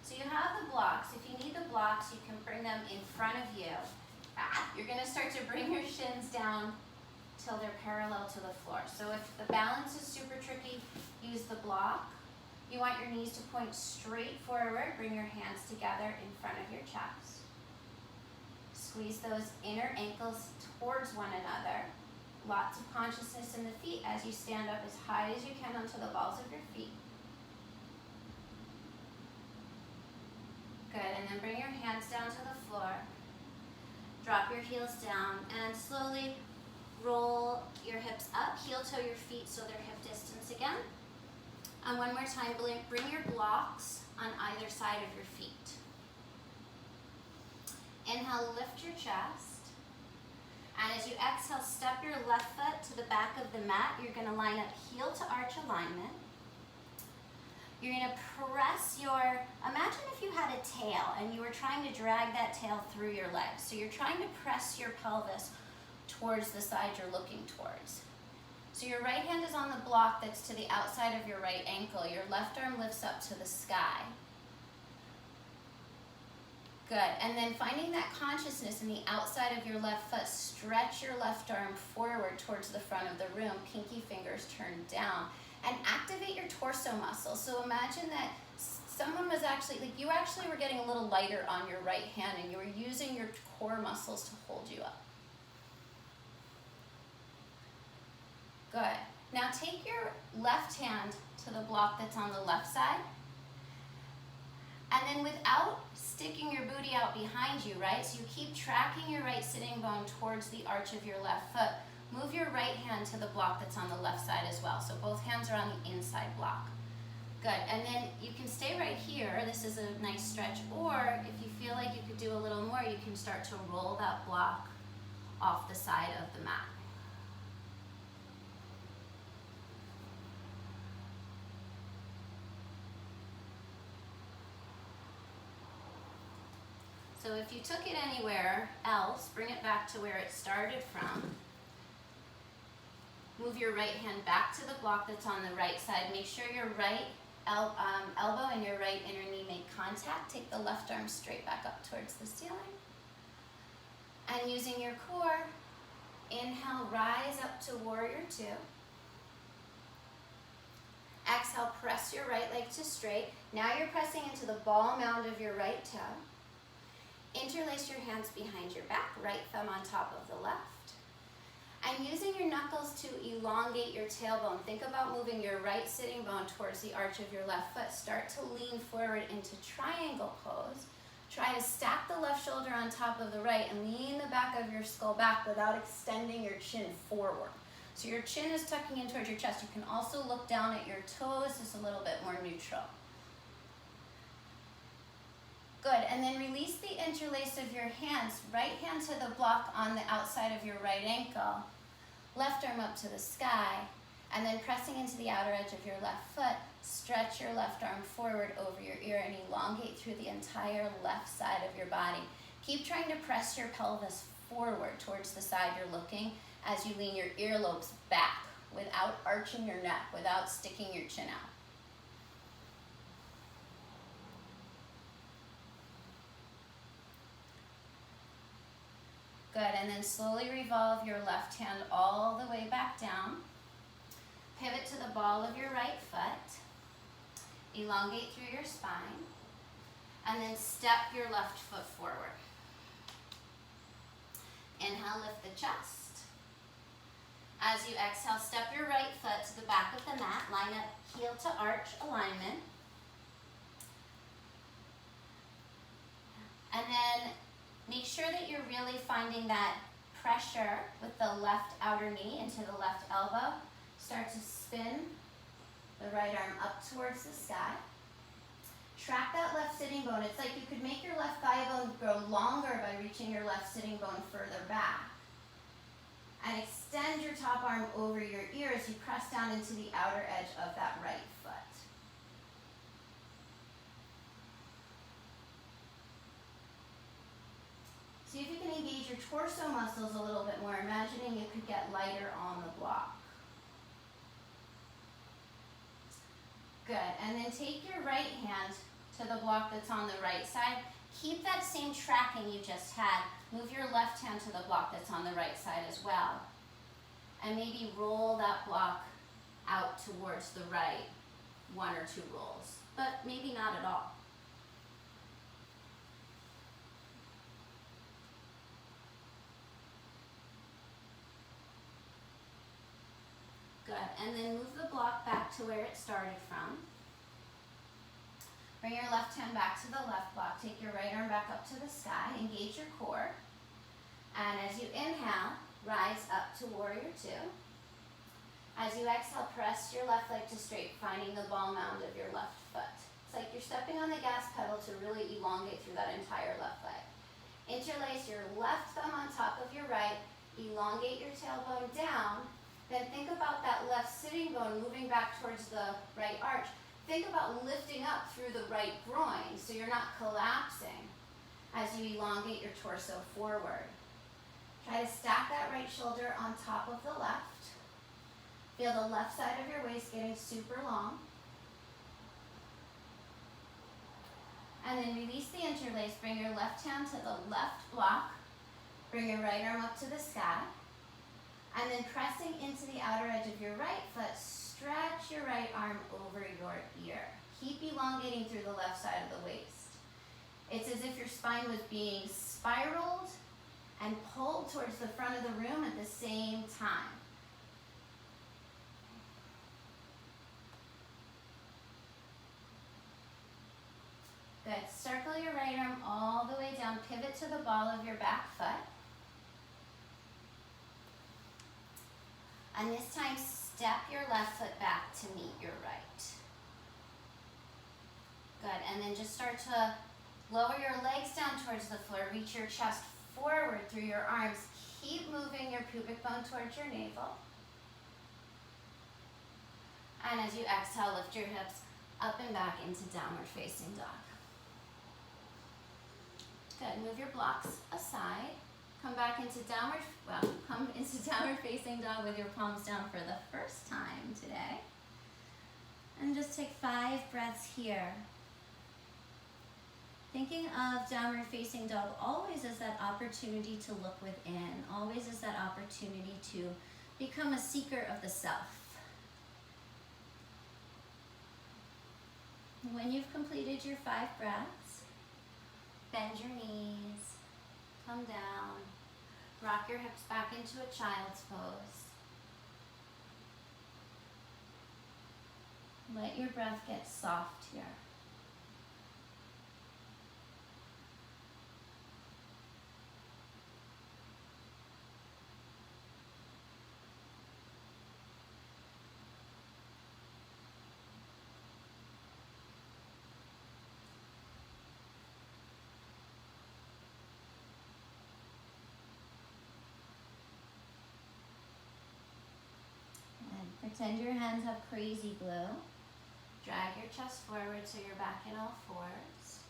Speaker 2: So you have the blocks. If you need the blocks, you can bring them in front of you. You're going to start to bring your shins down till they're parallel to the floor. So if the balance is super tricky, use the block. You want your knees to point straight forward. Bring your hands together in front of your chest. Squeeze those inner ankles towards one another. Lots of consciousness in the feet as you stand up as high as you can onto the balls of your feet. Good, and then bring your hands down to the floor. Drop your heels down and slowly roll your hips up. Heel toe your feet so they're hip distance again. And one more time, bring your blocks on either side of your feet. Inhale, lift your chest. And as you exhale, step your left foot to the back of the mat. You're going to line up heel to arch alignment. You're going to press imagine if you had a tail and you were trying to drag that tail through your legs. So you're trying to press your pelvis towards the side you're looking towards. So your right hand is on the block that's to the outside of your right ankle. Your left arm lifts up to the sky. Good, and then finding that consciousness in the outside of your left foot, stretch your left arm forward towards the front of the room, pinky fingers turned down, and activate your torso muscles. So imagine that someone was you actually were getting a little lighter on your right hand and you were using your core muscles to hold you up. Good, now take your left hand to the block that's on the left side. And then without sticking your booty out behind you, right? So you keep tracking your right sitting bone towards the arch of your left foot. Move your right hand to the block that's on the left side as well. So both hands are on the inside block. Good, and then you can stay right here. This is a nice stretch. Or if you feel like you could do a little more, you can start to roll that block off the side of the mat. So if you took it anywhere else, bring it back to where it started from. Move your right hand back to the block that's on the right side. Make sure your right elbow and your right inner knee make contact. Take the left arm straight back up towards the ceiling. And using your core, inhale, rise up to warrior two. Exhale, press your right leg to straight. Now you're pressing into the ball mound of your right toe. Interlace your hands behind your back, right thumb on top of the left. And using your knuckles to elongate your tailbone, think about moving your right sitting bone towards the arch of your left foot. Start to lean forward into triangle pose. Try to stack the left shoulder on top of the right and lean the back of your skull back without extending your chin forward. So your chin is tucking in towards your chest. You can also look down at your toes, just a little bit more neutral. Good, and then release the interlace of your hands. Right hand to the block on the outside of your right ankle. Left arm up to the sky. And then pressing into the outer edge of your left foot, stretch your left arm forward over your ear and elongate through the entire left side of your body. Keep trying to press your pelvis forward towards the side you're looking as you lean your earlobes back without arching your neck, without sticking your chin out. Good, and then slowly revolve your left hand all the way back down. Pivot to the ball of your right foot. Elongate through your spine. And then step your left foot forward. Inhale, lift the chest. As you exhale, step your right foot to the back of the mat. Line up heel to arch alignment. And then make sure that you're really finding that pressure with the left outer knee into the left elbow. Start to spin the right arm up towards the sky. Track that left sitting bone. It's like you could make your left thigh bone grow longer by reaching your left sitting bone further back. And extend your top arm over your ear as you press down into the outer edge of that right foot. See if you can engage your torso muscles a little bit more, imagining it could get lighter on the block. Good, and then take your right hand to the block that's on the right side. Keep that same tracking you just had. Move your left hand to the block that's on the right side as well. And maybe roll that block out towards the right, 1 or 2 rolls, but maybe not at all. Good, and then move the block back to where it started from. Bring your left hand back to the left block. Take your right arm back up to the sky. Engage your core. And as you inhale, rise up to warrior 2. As you exhale, press your left leg to straight, finding the ball mound of your left foot. It's like you're stepping on the gas pedal to really elongate through that entire left leg. Interlace your left thumb on top of your right. Elongate your tailbone down. Then think about that left sitting bone moving back towards the right arch. Think about lifting up through the right groin so you're not collapsing as you elongate your torso forward. Try to stack that right shoulder on top of the left. Feel the left side of your waist getting super long. And then release the interlace. Bring your left hand to the left block. Bring your right arm up to the sky. And then pressing into the outer edge of your right foot, stretch your right arm over your ear. Keep elongating through the left side of the waist. It's as if your spine was being spiraled and pulled towards the front of the room at the same time. Good. Circle your right arm all the way down. Pivot to the ball of your back foot. And this time, step your left foot back to meet your right. Good, and then just start to lower your legs down towards the floor. Reach your chest forward through your arms. Keep moving your pubic bone towards your navel. And as you exhale, lift your hips up and back into downward facing dog. Good, move your blocks aside. Come back into come into downward facing dog with your palms down for the first time today. And just take 5 breaths here. Thinking of downward facing dog always as that opportunity to look within, always as that opportunity to become a seeker of the self. When you've completed your 5 breaths, bend your knees, come down, rock your hips back into a child's pose. Let your breath get soft here. Pretend your hands have crazy glue. Drag your chest forward so you're back in all fours.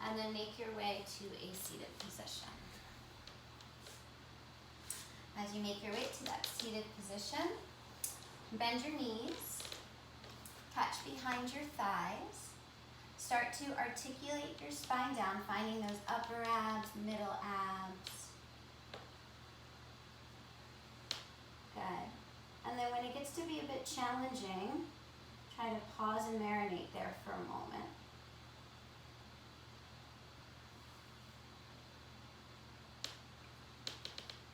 Speaker 2: And then make your way to a seated position. As you make your way to that seated position, bend your knees, touch behind your thighs. Start to articulate your spine down, finding those upper abs, middle abs. Good. And then when it gets to be a bit challenging, try to pause and marinate there for a moment.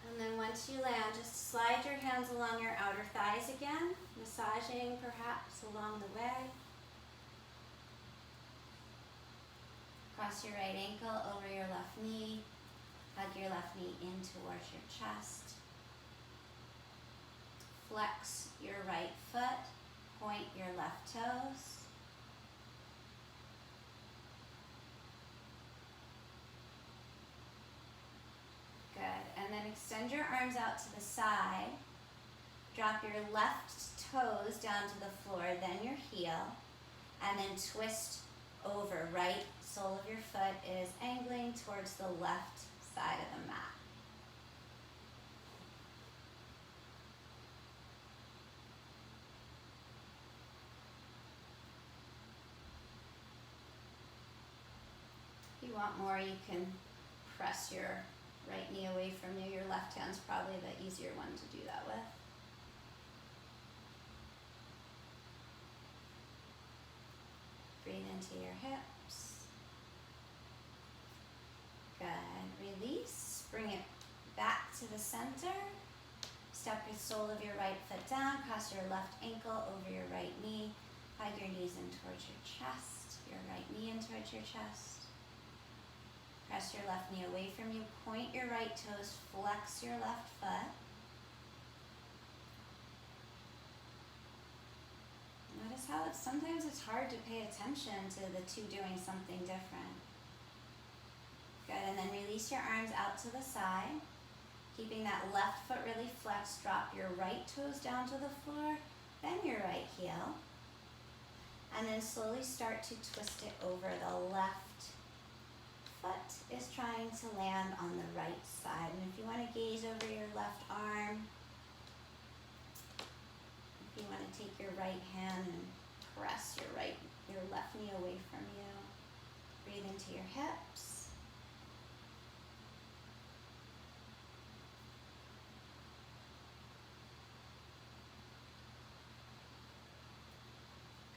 Speaker 2: And then once you land, just slide your hands along your outer thighs again, massaging perhaps along the way. Cross your right ankle over your left knee. Hug your left knee in towards your chest. Flex your right foot. Point your left toes. Good. And then extend your arms out to the side. Drop your left toes down to the floor, then your heel, and then twist over. Right sole of your foot is angling towards the left side of the mat. If you want more, you can press your right knee away from you. Your left hand's probably the easier one to do that with. Breathe into your hips. Good. Release. Bring it back to the center. Step your sole of your right foot down. Cross your left ankle over your right knee. Hug your knees in towards your chest. Your right knee in towards your chest. Press your left knee away from you. Point your right toes. Flex your left foot. Notice how sometimes it's hard to pay attention to the two doing something different. Good, and then release your arms out to the side. Keeping that left foot really flexed, drop your right toes down to the floor, then your right heel. And then slowly start to twist it over. The left foot is trying to land on the right side. And if you want to gaze over your left arm, if you want to take your right hand and press your left knee away from you. Breathe into your hips.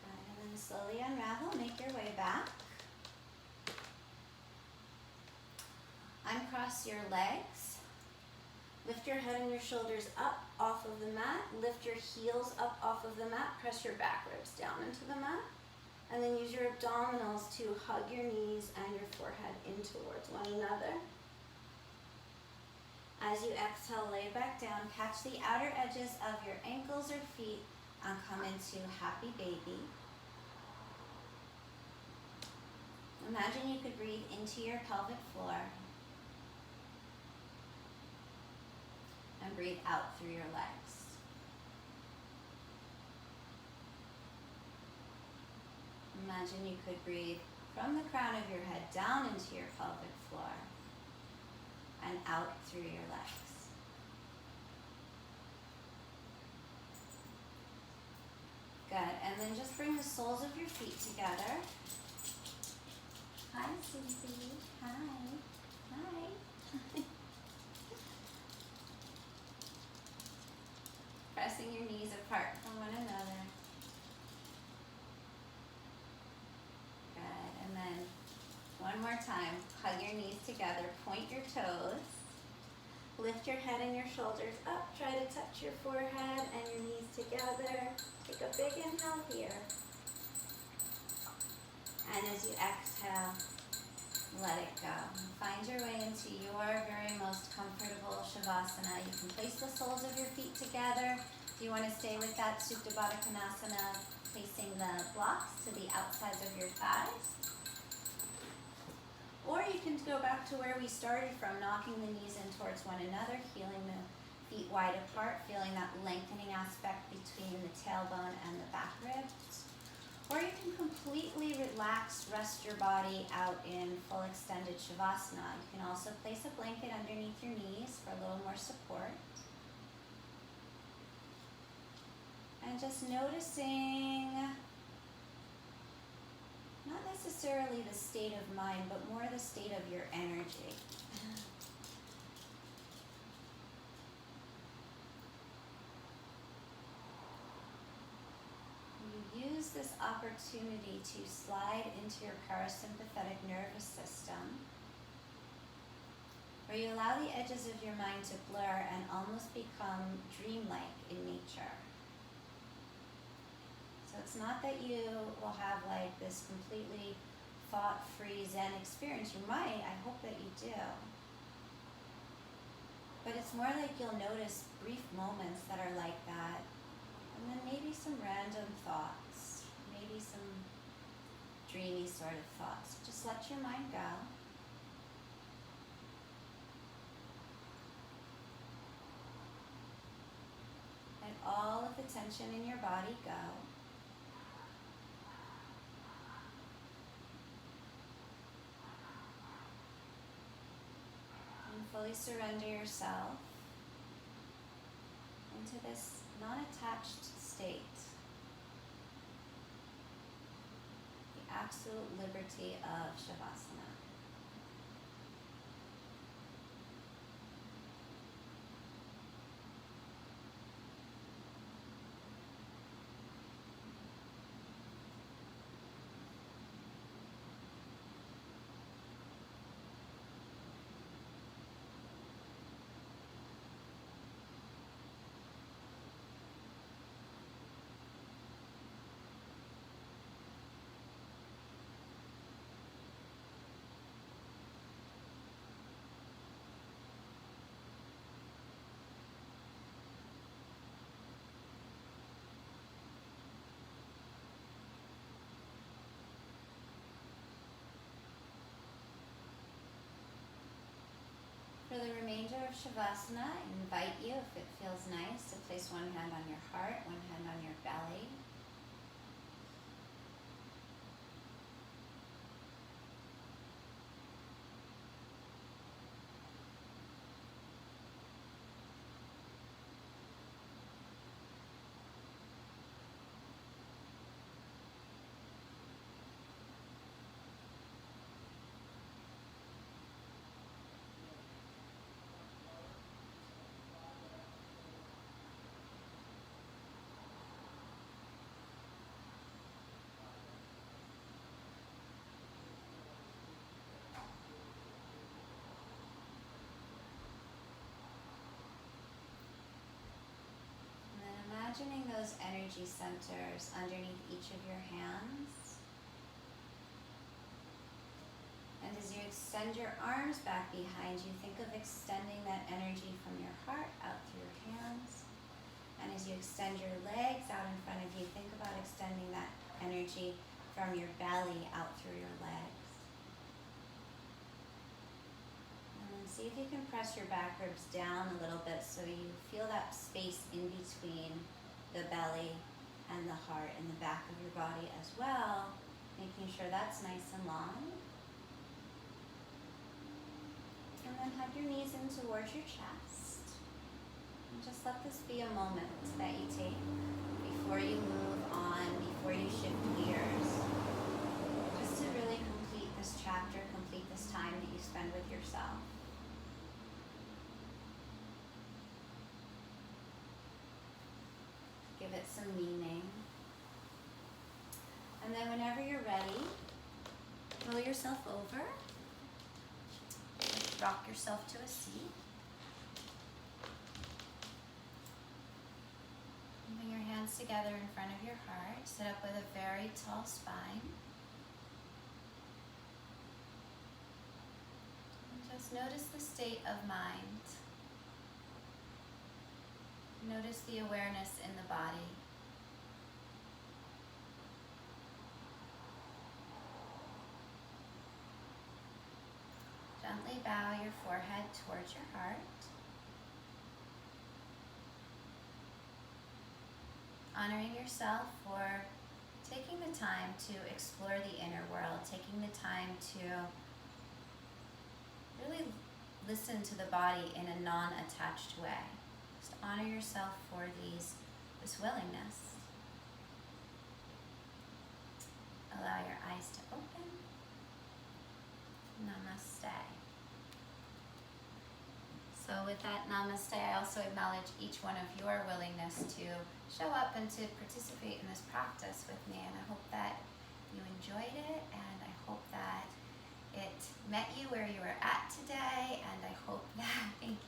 Speaker 2: Good, and then slowly unravel, make your way back. Uncross your legs. Lift your head and your shoulders up off of the mat. Lift your heels up off of the mat. Press your back ribs down into the mat. And then use your abdominals to hug your knees and your forehead in towards one another. As you exhale, lay back down. Catch the outer edges of your ankles or feet and come into happy baby. Imagine you could breathe into your pelvic floor. And breathe out through your legs. Imagine you could breathe from the crown of your head down into your pelvic floor and out through your legs. Good, and then just bring the soles of your feet together. Hi, Susie. Hi. Hi. Pressing your knees apart from one another. Good, and then one more time, hug your knees together, point your toes, lift your head and your shoulders up, try to touch your forehead and your knees together. Take a big inhale here. And as you exhale, let it go. Find your way into your very most comfortable Shavasana. You can place the soles of your feet together. If you want to stay with that Supta Baddha Konasana, placing the blocks to the outsides of your thighs. Or you can go back to where we started from, knocking the knees in towards one another, heeling the feet wide apart, feeling that lengthening aspect between the tailbone and the back ribs. Or you can completely relax, rest your body out in full extended Shavasana. You can also place a blanket underneath your knees for a little more support. And just noticing, not necessarily the state of mind, but more the state of your energy. this opportunity to slide into your parasympathetic nervous system, where you allow the edges of your mind to blur and almost become dreamlike in nature. So it's not that you will have like this completely thought-free Zen experience. You might, I hope that you do. But it's more like you'll notice brief moments that are like that, and then maybe some random thoughts, maybe some dreamy sort of thoughts. Just let your mind go. Let all of the tension in your body go. Fully surrender yourself into this non-attached state, the absolute liberty of Shavasana. For the remainder of Shavasana, I invite you, if it feels nice, to place one hand on your heart, one hand on your belly. Imagining those energy centers underneath each of your hands. And as you extend your arms back behind you, think of extending that energy from your heart out through your hands. And as you extend your legs out in front of you, think about extending that energy from your belly out through your legs. And then see if you can press your back ribs down a little bit so you feel that space in between the belly and the heart and the back of your body as well, making sure that's nice and long. And then hug your knees in towards your chest. And just let this be a moment that you take before you move on, before you shift gears. Just to really complete this chapter, complete this time that you spend with yourself. Give it some meaning. And then whenever you're ready, roll yourself over. Rock yourself to a seat. Bring your hands together in front of your heart. Sit up with a very tall spine. And just notice the state of mind. Notice the awareness in the body. Gently bow your forehead towards your heart. Honoring yourself for taking the time to explore the inner world, taking the time to really listen to the body in a non-attached way. Just honor yourself for this willingness. Allow your eyes to open. Namaste. So
Speaker 1: with that namaste, I also acknowledge each one of your willingness to show up and to participate in this practice with me. And I hope that you enjoyed it, and I hope that it met you where you were at today, and I hope that, thank